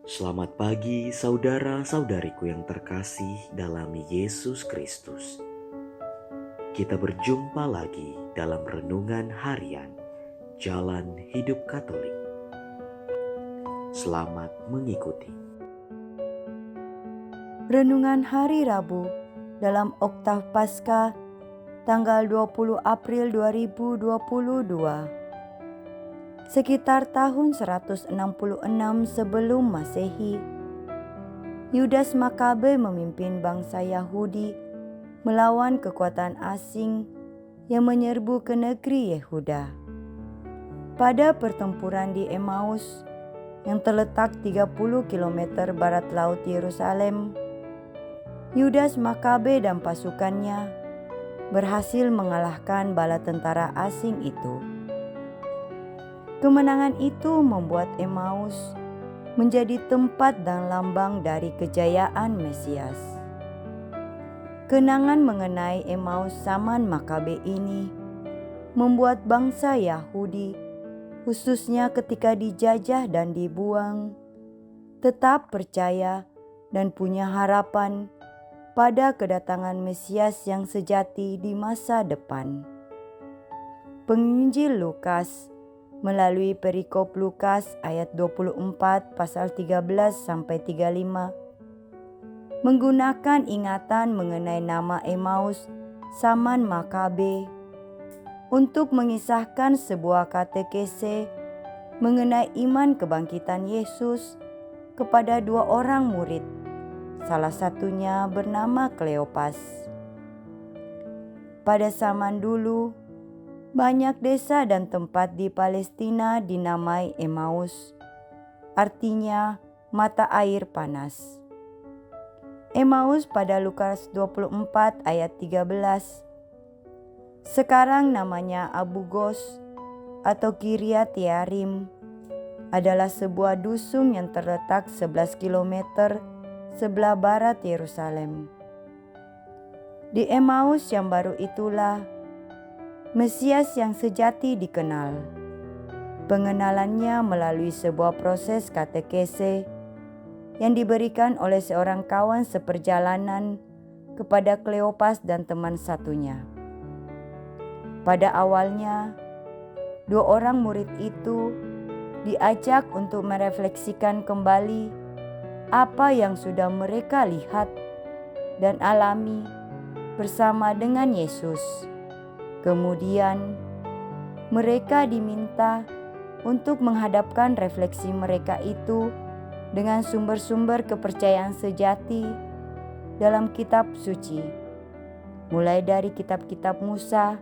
Selamat pagi saudara-saudariku yang terkasih dalam Yesus Kristus. Kita berjumpa lagi dalam renungan harian Jalan Hidup Katolik. Selamat mengikuti. Renungan Hari Rabu dalam Oktav Paskah tanggal 20 April 2022. Sekitar tahun 166 sebelum Masehi, Yudas Makabe memimpin bangsa Yahudi melawan kekuatan asing yang menyerbu ke negeri Yehuda. Pada pertempuran di Emmaus yang terletak 30 km barat laut Yerusalem, Yudas Makabe dan pasukannya berhasil mengalahkan bala tentara asing itu. Kemenangan itu membuat Emmaus menjadi tempat dan lambang dari kejayaan Mesias. Kenangan mengenai Emmaus zaman Makabe ini membuat bangsa Yahudi, khususnya ketika dijajah dan dibuang, tetap percaya dan punya harapan pada kedatangan Mesias yang sejati di masa depan. Penginjil Lukas melalui perikop Lukas ayat 24 pasal 13-35 menggunakan ingatan mengenai nama Emmaus zaman Makabe untuk mengisahkan sebuah katekese mengenai iman kebangkitan Yesus kepada dua orang murid, salah satunya bernama Kleopas. Pada zaman dulu, banyak desa dan tempat di Palestina dinamai Emmaus, artinya mata air panas. Emmaus pada Lukas 24 ayat 13. Sekarang namanya Abu Gos atau Kiryat Yearim, adalah sebuah dusun yang terletak 11 km sebelah barat Yerusalem. Di Emmaus yang baru itulah Mesias yang sejati dikenal. Pengenalannya melalui sebuah proses katekese yang diberikan oleh seorang kawan seperjalanan kepada Kleopas dan teman satunya. Pada awalnya, dua orang murid itu diajak untuk merefleksikan kembali apa yang sudah mereka lihat dan alami bersama dengan Yesus. Kemudian, mereka diminta untuk menghadapkan refleksi mereka itu dengan sumber-sumber kepercayaan sejati dalam kitab suci, mulai dari kitab-kitab Musa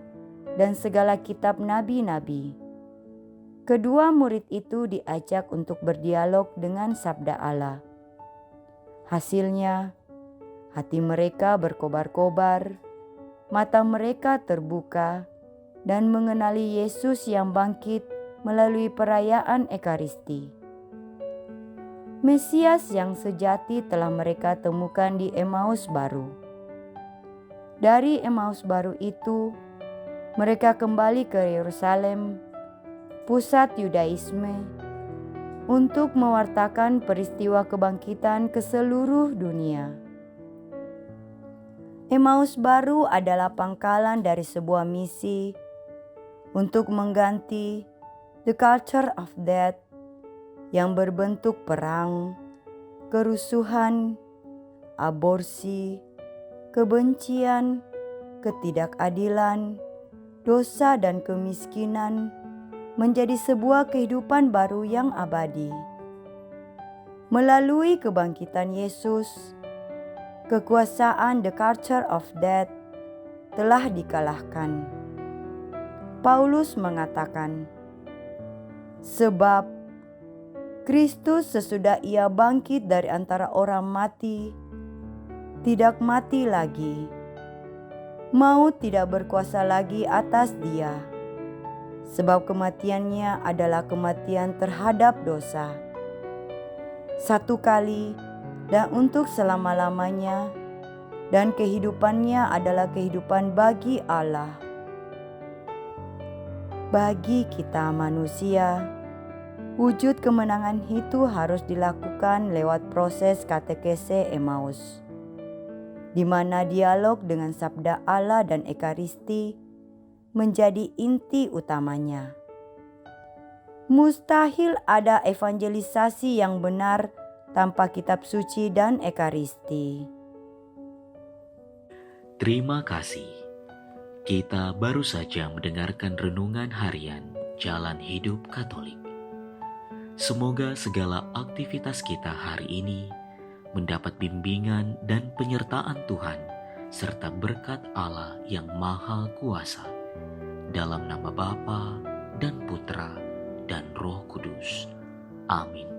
dan segala kitab nabi-nabi. Kedua murid itu diajak untuk berdialog dengan sabda Allah. Hasilnya, hati mereka berkobar-kobar, mata mereka terbuka dan mengenali Yesus yang bangkit melalui perayaan Ekaristi. Mesias yang sejati telah mereka temukan di Emmaus baru. Dari Emmaus baru itu, mereka kembali ke Yerusalem, pusat Yudaisme, untuk mewartakan peristiwa kebangkitan ke seluruh dunia. Emmaus baru adalah pangkalan dari sebuah misi untuk mengganti the culture of death yang berbentuk perang, kerusuhan, aborsi, kebencian, ketidakadilan, dosa dan kemiskinan menjadi sebuah kehidupan baru yang abadi. Melalui kebangkitan Yesus, kekuasaan the culture of death telah dikalahkan. Paulus mengatakan, sebab Kristus sesudah ia bangkit dari antara orang mati, tidak mati lagi. Maut tidak berkuasa lagi atas dia, sebab kematiannya adalah kematian terhadap dosa. Satu kali dan untuk selama-lamanya, dan kehidupannya adalah kehidupan bagi Allah. Bagi kita manusia, Wujud kemenangan itu harus dilakukan lewat proses katekese Emmaus, di mana dialog dengan sabda Allah dan Ekaristi menjadi inti utamanya. Mustahil ada evangelisasi yang benar tanpa kitab suci dan Ekaristi. Terima kasih. Kita baru saja mendengarkan renungan harian Jalan Hidup Katolik. Semoga segala aktivitas kita hari ini mendapat bimbingan dan penyertaan Tuhan serta berkat Allah yang Maha Kuasa. Dalam nama Bapa dan Putra dan Roh Kudus. Amin.